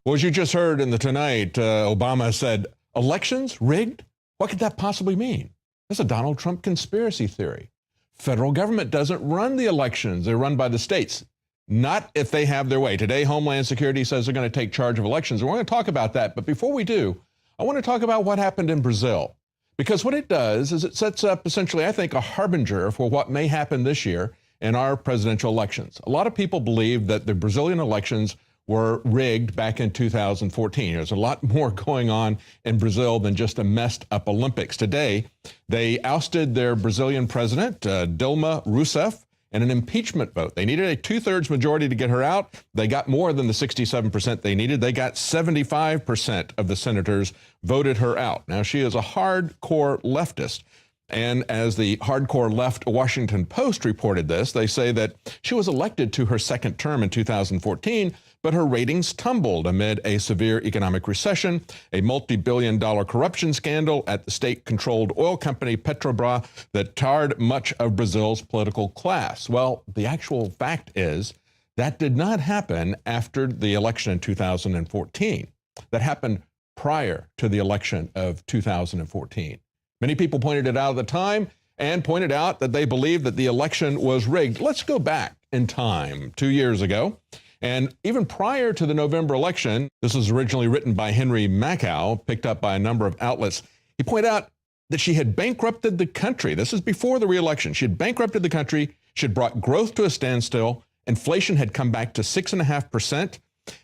Well, as you just heard in the Tonight, Obama said, elections rigged? What could that possibly mean? That's a Donald Trump conspiracy theory. Federal government doesn't run the elections. They're run by the states. Not if they have their way. Today, Homeland Security says they're going to take charge of elections. We're going to talk about that. But before we do, I want to talk about what happened in Brazil. Because what it does is it sets up essentially, I think, a harbinger for what may happen this year in our presidential elections. A lot of people believe that the Brazilian elections were rigged back in 2014. There's a lot more going on in Brazil than just a messed up Olympics. Today, they ousted their Brazilian president, Dilma Rousseff, in an impeachment vote. They needed a 2/3 majority to get her out. They got more than the 67% they needed. They got 75% of the senators voted her out. Now, she is a hardcore leftist. And as the hardcore left Washington Post reported this, they say that she was elected to her second term in 2014, but her ratings tumbled amid a severe economic recession, a multi-billion-dollar corruption scandal at the state-controlled oil company Petrobras that tarred much of Brazil's political class. Well, the actual fact is that did not happen after the election in 2014. That happened prior to the election of 2014. Many people pointed it out at the time and pointed out that they believed that the election was rigged. Let's go back in time 2 years ago. And even prior to the November election, this was originally written by Henry Makow, picked up by a number of outlets. He pointed out that she had bankrupted the country. This is before the re-election. She had bankrupted the country. She had brought growth to a standstill. Inflation had come back to 6.5%.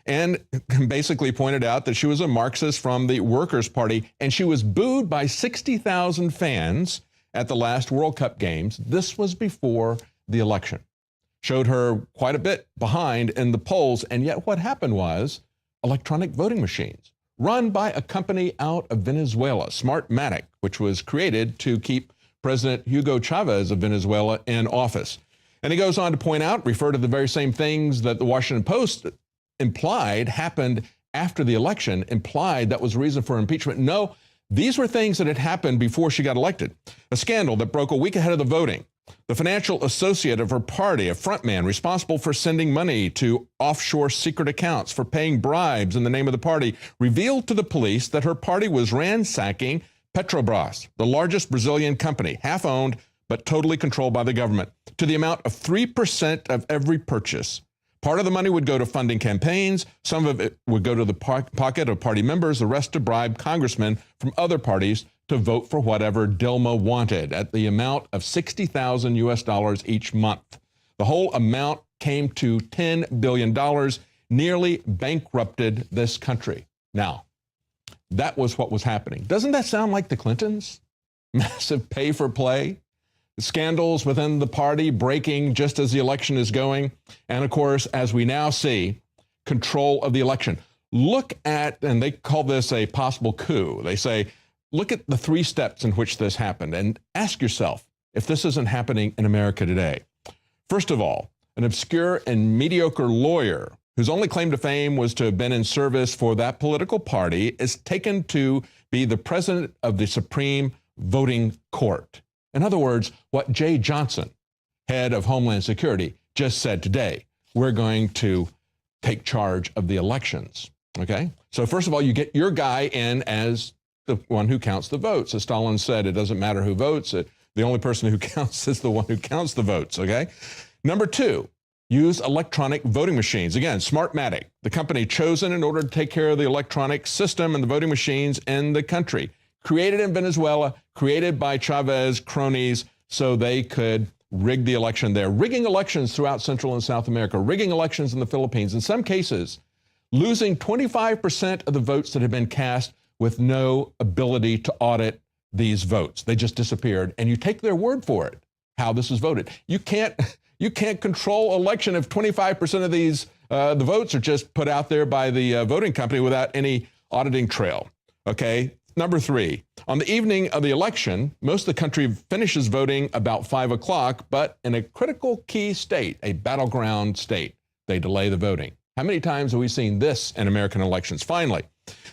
And basically pointed out that she was a Marxist from the Workers' Party, and she was booed by 60,000 fans at the last World Cup games. This was before the election. Showed her quite a bit behind in the polls, and yet what happened was electronic voting machines run by a company out of Venezuela, Smartmatic, which was created to keep President Hugo Chavez of Venezuela in office. And he goes on to point out, refer to the very same things that the Washington Post implied happened after the election, implied that was the reason for impeachment. No, these were things that had happened before she got elected. A scandal that broke a week ahead of the voting. The financial associate of her party, a frontman responsible for sending money to offshore secret accounts, for paying bribes in the name of the party, revealed to the police that her party was ransacking Petrobras, the largest Brazilian company, half owned but totally controlled by the government, to the amount of 3% of every purchase. Part of the money would go to funding campaigns, some of it would go to the pocket of party members, the rest to bribe congressmen from other parties to vote for whatever Dilma wanted at the amount of $60,000 US each month. The whole amount came to $10 billion, nearly bankrupted this country. Now, that was what was happening. Doesn't that sound like the Clintons? Massive pay for play? Scandals within the party breaking just as the election is going. And of course, as we now see, control of the election. Look at, and they call this a possible coup. They say, look at the 3 steps in which this happened and ask yourself if this isn't happening in America today. First of all, an obscure and mediocre lawyer whose only claim to fame was to have been in service for that political party is taken to be the president of the Supreme Voting Court. In other words, what Jay Johnson, head of Homeland Security, just said today, we're going to take charge of the elections, okay? So first of all, you get your guy in as the one who counts the votes. As Stalin said, it doesn't matter who votes, the only person who counts is the one who counts the votes, okay? Number 2, use electronic voting machines. Again, Smartmatic, the company chosen in order to take care of the electronic system and the voting machines in the country. Created in Venezuela, created by Chavez cronies so they could rig the election there. Rigging elections throughout Central and South America, rigging elections in the Philippines. In some cases, losing 25% of the votes that had been cast with no ability to audit these votes. They just disappeared, and you take their word for it, how this is voted. You can't control election if 25% of these, the votes are just put out there by the voting company without any auditing trail, okay? Number 3, on the evening of the election, most of the country finishes voting about 5 o'clock, but in a critical key state, a battleground state, they delay the voting. How many times have we seen this in American elections? Finally,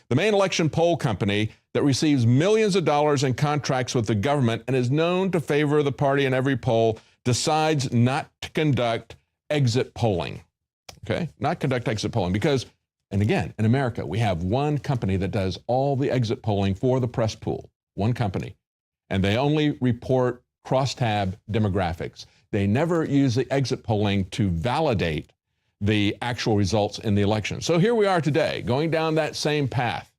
the main election poll company that receives millions of dollars in contracts with the government and is known to favor the party in every poll decides not to conduct exit polling. Okay, not conduct exit polling because And again, in America, we have one company that does all the exit polling for the press pool, one company. And they only report crosstab demographics. They never use the exit polling to validate the actual results in the election. So here we are today, going down that same path.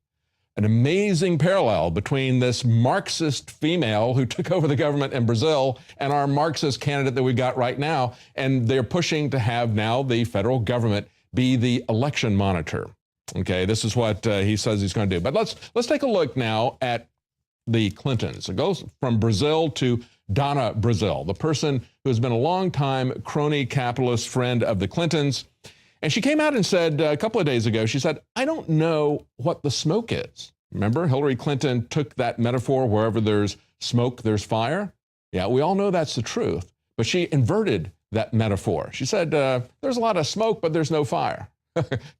An amazing parallel between this Marxist female who took over the government in Brazil and our Marxist candidate that we got right now. And they're pushing to have now the federal government be the election monitor. Okay, this is what he says he's going to do. But let's take a look now at the Clintons. It goes from Brazil to Donna Brazil, the person who has been a longtime crony capitalist friend of the Clintons. And she came out and said a couple of days ago, she said, I don't know what the smoke is. Remember, Hillary Clinton took that metaphor, wherever there's smoke, there's fire. Yeah, we all know that's the truth. But she inverted that metaphor. She said, there's a lot of smoke, but there's no fire.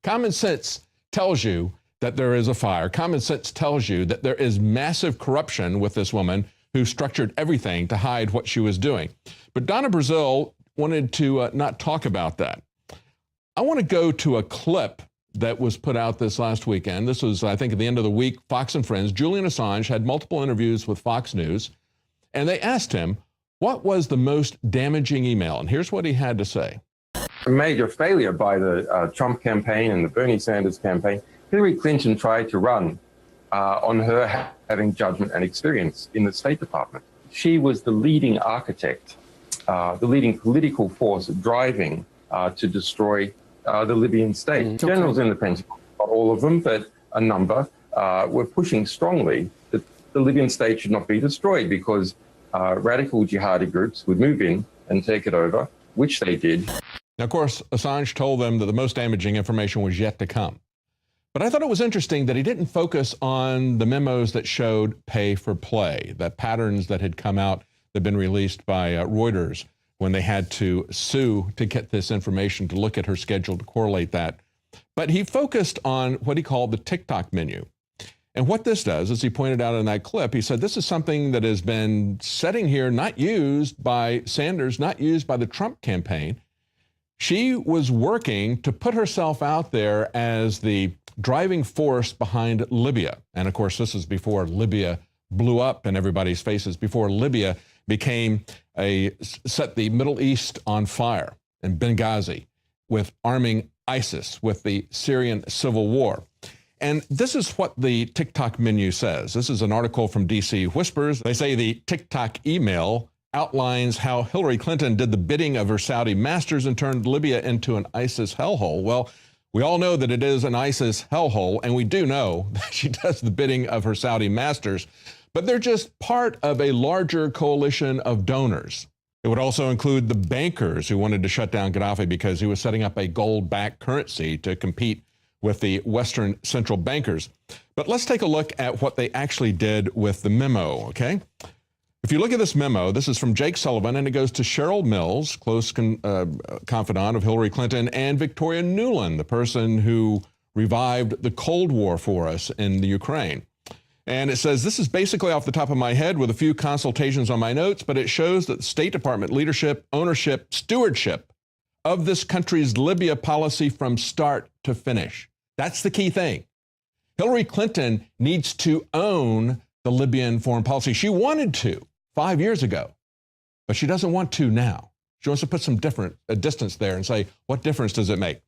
Common sense tells you that there is a fire. Common sense tells you that there is massive corruption with this woman who structured everything to hide what she was doing. But Donna Brazil wanted to not talk about that. I want to go to a clip that was put out this last weekend. This was, I think, at the end of the week. Fox and Friends, Julian Assange had multiple interviews with Fox News, and they asked him, what was the most damaging email? And here's what he had to say. A major failure by the Trump campaign and the Bernie Sanders campaign. Hillary Clinton tried to run on her having judgment and experience in the State Department. She was the leading architect, the leading political force driving to destroy the Libyan state. Generals in the Pentagon, not all of them, but a number, were pushing strongly that the Libyan state should not be destroyed because radical jihadi groups would move in and take it over, which they did. Now, of course, Assange told them that the most damaging information was yet to come. But I thought it was interesting that he didn't focus on the memos that showed pay for play, the patterns that had come out that had been released by Reuters when they had to sue to get this information, to look at her schedule, to correlate that. But he focused on what he called the TikTok menu. And what this does, as he pointed out in that clip, he said this is something that has been sitting here, not used by Sanders, not used by the Trump campaign. She was working to put herself out there as the driving force behind Libya. And of course, this is before Libya blew up in everybody's faces, before Libya became set the Middle East on fire, in Benghazi, with arming ISIS, with the Syrian civil war. And this is what the TikTok menu says. This is an article from DC Whispers. They say the TikTok email outlines how Hillary Clinton did the bidding of her Saudi masters and turned Libya into an ISIS hellhole. Well, we all know that it is an ISIS hellhole, and we do know that she does the bidding of her Saudi masters, but they're just part of a larger coalition of donors. It would also include the bankers who wanted to shut down Gaddafi because he was setting up a gold-backed currency to compete with the Western central bankers. But let's take a look at what they actually did with the memo, okay? If you look at this memo, this is from Jake Sullivan, and it goes to Cheryl Mills, close confidant of Hillary Clinton, and Victoria Nuland, the person who revived the Cold War for us in the Ukraine. And it says, this is basically off the top of my head with a few consultations on my notes, but it shows that the State Department leadership, ownership, stewardship of this country's Libya policy from start to finish. That's the key thing. Hillary Clinton needs to own the Libyan foreign policy. She wanted to 5 years ago, but she doesn't want to now. She wants to put some distance there and say, what difference does it make?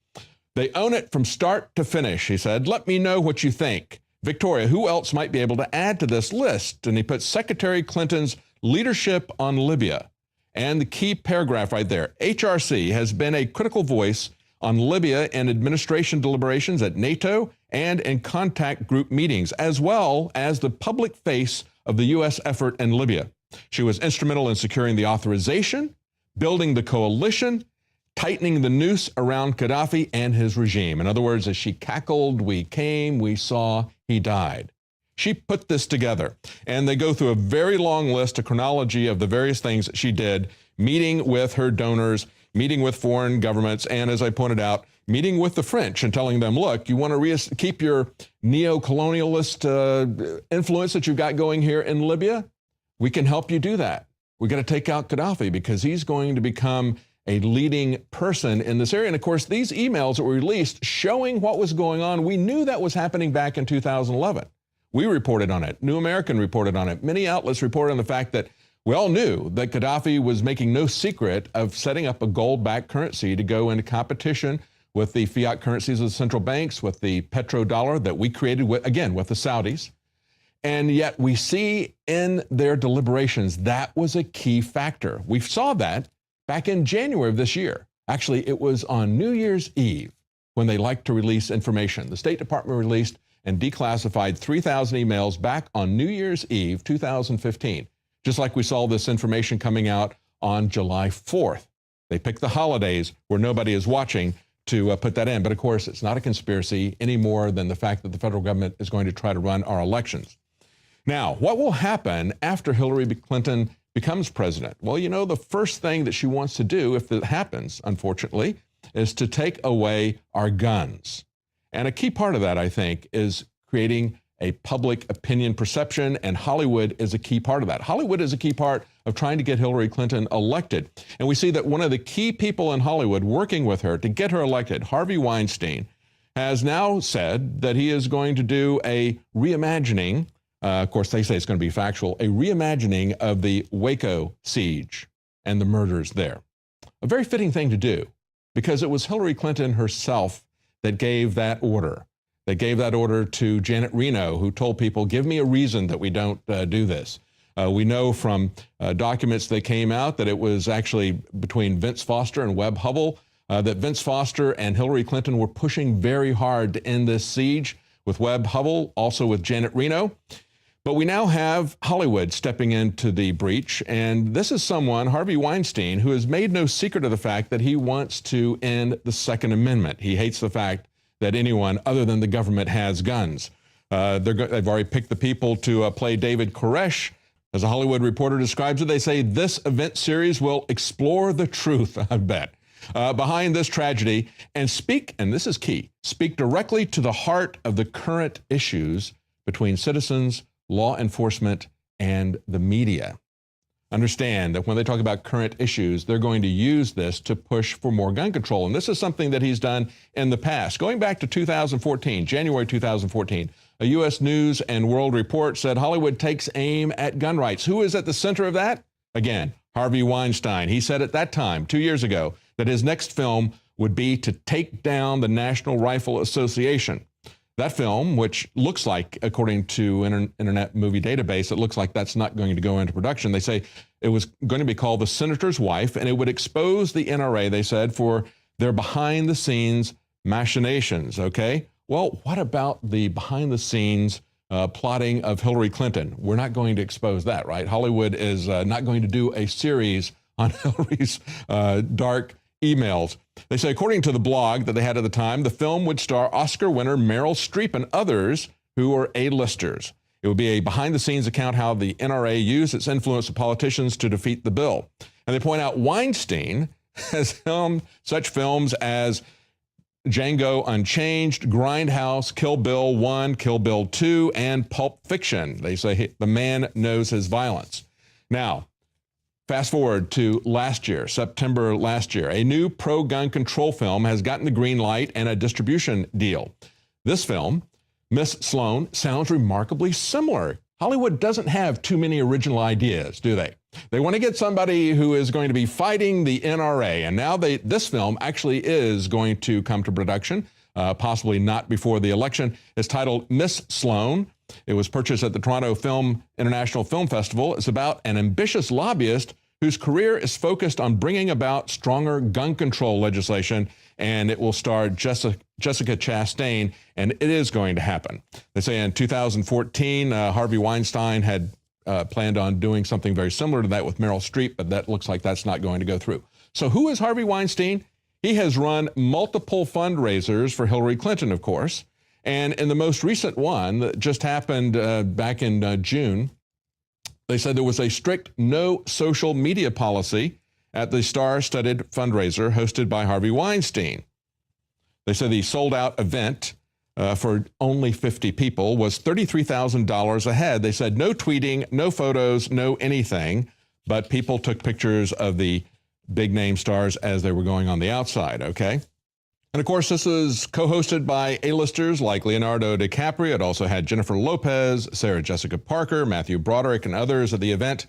They own it from start to finish, he said. Let me know what you think. Victoria, who else might be able to add to this list? And he put Secretary Clinton's leadership on Libya. And the key paragraph right there, HRC has been a critical voice on Libya in administration deliberations at NATO and in contact group meetings, as well as the public face of the U.S. effort in Libya. She was instrumental in securing the authorization, building the coalition, tightening the noose around Gaddafi and his regime. In other words, as she cackled, we came, we saw, he died. She put this together, and they go through a very long list, a chronology of the various things that she did, meeting with her donors, meeting with foreign governments, and as I pointed out, meeting with the French and telling them, look, you want to keep your neo-colonialist influence that you've got going here in Libya? We can help you do that. We got to take out Gaddafi because he's going to become a leading person in this area. And of course, these emails that were released showing what was going on, we knew that was happening back in 2011. We reported on it. New American reported on it. Many outlets reported on the fact that we all knew that Gaddafi was making no secret of setting up a gold-backed currency to go into competition with the fiat currencies of the central banks, with the petrodollar that we created, with, again, with the Saudis. And yet we see in their deliberations that was a key factor. We saw that back in January of this year. Actually, it was on New Year's Eve when they liked to release information. The State Department released and declassified 3,000 emails back on New Year's Eve, 2015. Just like we saw this information coming out on July 4th. They picked the holidays where nobody is watching to put that in. But of course, it's not a conspiracy any more than the fact that the federal government is going to try to run our elections. Now, what will happen after Hillary Clinton becomes president? Well, you know, the first thing that she wants to do, if it happens, unfortunately, is to take away our guns. And a key part of that, I think, is creating a public opinion perception, and Hollywood is a key part of that. Hollywood is a key part of trying to get Hillary Clinton elected. And we see that one of the key people in Hollywood working with her to get her elected, Harvey Weinstein, has now said that he is going to do a reimagining, of course they say it's going to be factual, a reimagining of the Waco siege and the murders there. A very fitting thing to do, because it was Hillary Clinton herself that gave that order. They gave that order to Janet Reno, who told people, give me a reason that we don't do this. We know from documents that came out that it was actually between Vince Foster and Webb Hubbell, that Vince Foster and Hillary Clinton were pushing very hard to end this siege with Webb Hubbell, also with Janet Reno. But we now have Hollywood stepping into the breach, and this is someone, Harvey Weinstein, who has made no secret of the fact that he wants to end the Second Amendment. He hates the fact that anyone other than the government has guns. They've already picked the people to play David Koresh. As a Hollywood Reporter describes it, they say this event series will explore the truth, I bet, behind this tragedy and speak, and this is key, speak directly to the heart of the current issues between citizens, law enforcement, and the media. Understand that when they talk about current issues, they're going to use this to push for more gun control. And this is something that he's done in the past. Going back to 2014, January 2014, a U.S. News and World Report said Hollywood takes aim at gun rights. Who is at the center of that? Again, Harvey Weinstein. He said at that time, 2 years ago, that his next film would be to take down the National Rifle Association. That film, which looks like, according to Internet Movie Database, it looks like that's not going to go into production. They say it was going to be called The Senator's Wife, and it would expose the NRA, they said, for their behind-the-scenes machinations, okay? Well, what about the behind-the-scenes plotting of Hillary Clinton? We're not going to expose that, right? Hollywood is not going to do a series on Hillary's dark emails. They say, according to the blog that they had at the time, the film would star Oscar winner Meryl Streep and others who are A-listers. It would be a behind-the-scenes account how the NRA used its influence of politicians to defeat the bill. And they point out Weinstein has filmed such films as Django Unchained, Grindhouse, Kill Bill 1, Kill Bill 2, and Pulp Fiction. They say the man knows his violence. Now, fast forward to last year, September last year, a new pro-gun control film has gotten the green light and a distribution deal. This film, Miss Sloan, sounds remarkably similar. Hollywood doesn't have too many original ideas, do they? They want to get somebody who is going to be fighting the NRA, and now this film actually is going to come to production, possibly not before the election. It's titled Miss Sloan. It was purchased at the Toronto International Film Festival. It's about an ambitious lobbyist whose career is focused on bringing about stronger gun control legislation, and it will star Jessica Chastain, and it is going to happen. They say in 2014, Harvey Weinstein had planned on doing something very similar to that with Meryl Streep, but that looks like that's not going to go through. So who is Harvey Weinstein? He has run multiple fundraisers for Hillary Clinton, of course. And in the most recent one that just happened back in June, they said there was a strict no social media policy at the star-studded fundraiser hosted by Harvey Weinstein. They said the sold-out event for only 50 people was $33,000 a head. They said no tweeting, no photos, no anything, but people took pictures of the big name stars as they were going on the outside, okay? And of course, this was co-hosted by A-listers like Leonardo DiCaprio. It also had Jennifer Lopez, Sarah Jessica Parker, Matthew Broderick, and others at the event.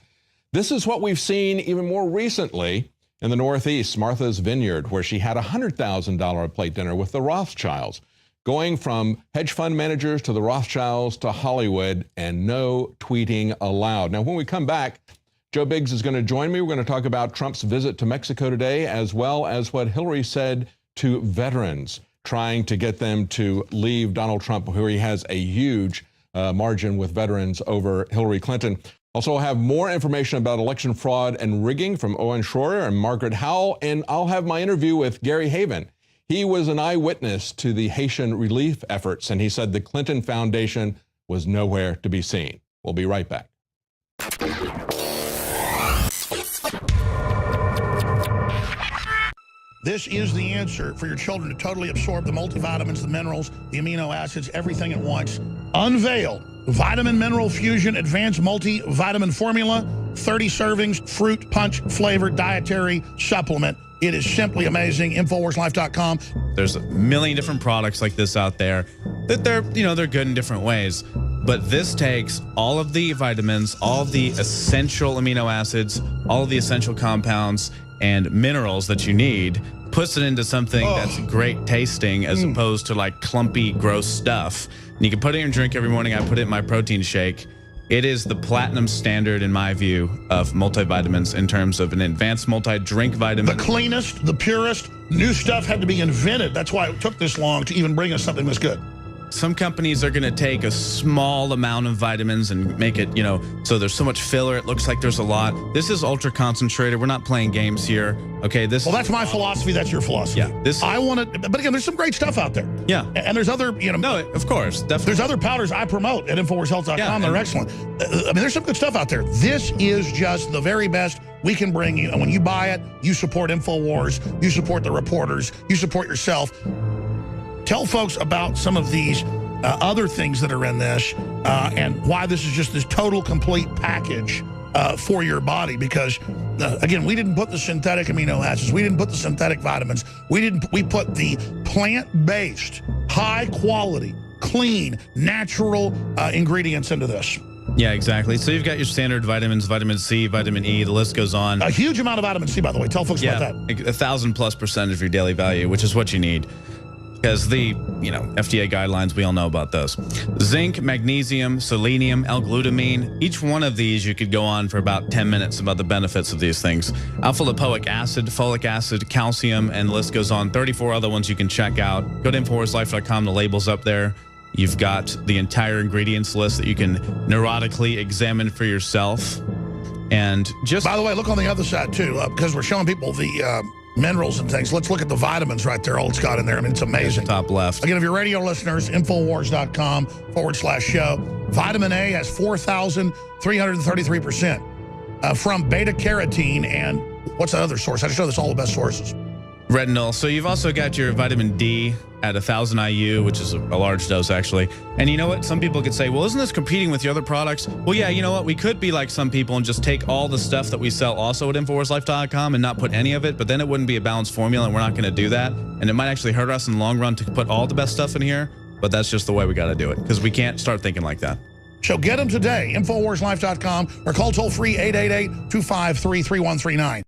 This is what we've seen even more recently in the Northeast, Martha's Vineyard, where she had a $100,000 plate dinner with the Rothschilds, going from hedge fund managers to the Rothschilds to Hollywood, and no tweeting allowed. Now, when we come back, Joe Biggs is going to join me. We're going to talk about Trump's visit to Mexico today, as well as what Hillary said to veterans, trying to get them to leave Donald Trump, where he has a huge margin with veterans over Hillary Clinton. Also, I'll have more information about election fraud and rigging from Owen Schroyer and Margaret Howell, and I'll have my interview with Gary Haven. He was an eyewitness to the Haitian relief efforts, and he said the Clinton Foundation was nowhere to be seen. We'll be right back. This is the answer for your children to totally absorb the multivitamins, the minerals, the amino acids, everything at once. Unveil Vitamin Mineral Fusion Advanced Multivitamin Formula, 30 servings, fruit punch flavored dietary supplement. It is simply amazing. InfoWarsLife.com. There's a million different products like this out there that they're good in different ways. But this takes all of the vitamins, all of the essential amino acids, all of the essential compounds and minerals that you need, puts it into something that's great tasting as opposed to like clumpy, gross stuff. And you can put it in your drink every morning. I put it in my protein shake. It is the platinum standard, in my view, of multivitamins in terms of an advanced multi-drink vitamin. The cleanest, the purest, new stuff had to be invented. That's why it took this long to even bring us something this good. Some companies are going to take a small amount of vitamins and make it, so there's so much filler, it looks like there's a lot. This is ultra concentrated. We're not playing games here. Okay, well, that's my philosophy. That's your philosophy. Yeah, I want to, but again, there's some great stuff out there. Yeah, and there's other, No, of course, definitely. There's other powders I promote at InfoWarsHealth.com. Yeah, they're excellent. I mean, there's some good stuff out there. This is just the very best we can bring you, and when you buy it, you support InfoWars, you support the reporters, you support yourself. Tell folks about some of these other things that are in this and why this is just this total complete package for your body, because again, we didn't put the synthetic amino acids, we didn't put the synthetic vitamins, we put the plant-based, high quality, clean, natural ingredients into this. Yeah, exactly. So you've got your standard vitamins, vitamin C, vitamin E, the list goes on. A huge amount of vitamin C, by the way. Tell folks about that. 1,000+% of your daily value, which is what you need. Because the, FDA guidelines, we all know about those. Zinc, magnesium, selenium, L-glutamine. Each one of these, you could go on for about 10 minutes about the benefits of these things. Alpha-lipoic acid, folic acid, calcium, and the list goes on. 34 other ones you can check out. Go to InfoWarsLife.com, the label's up there. You've got the entire ingredients list that you can neurotically examine for yourself. And just... By the way, look on the other side, too, because we're showing people the... minerals and things. Let's look at the vitamins right there. All it's got in there. I mean, it's amazing. Top left. Again, if you're radio listeners, InfoWars.com/show. Vitamin A has 4,333% from beta carotene. And what's the other source? I just know that's all the best sources. Retinol. So you've also got your vitamin D at 1,000 IU, which is a large dose, actually. And you know what? Some people could say, well, isn't this competing with your other products? Well, yeah, you know what? We could be like some people and just take all the stuff that we sell also at InfoWarsLife.com and not put any of it, but then it wouldn't be a balanced formula, and we're not going to do that. And it might actually hurt us in the long run to put all the best stuff in here, but that's just the way we got to do it, because we can't start thinking like that. So get them today, InfoWarsLife.com, or call toll-free 888-253-3139.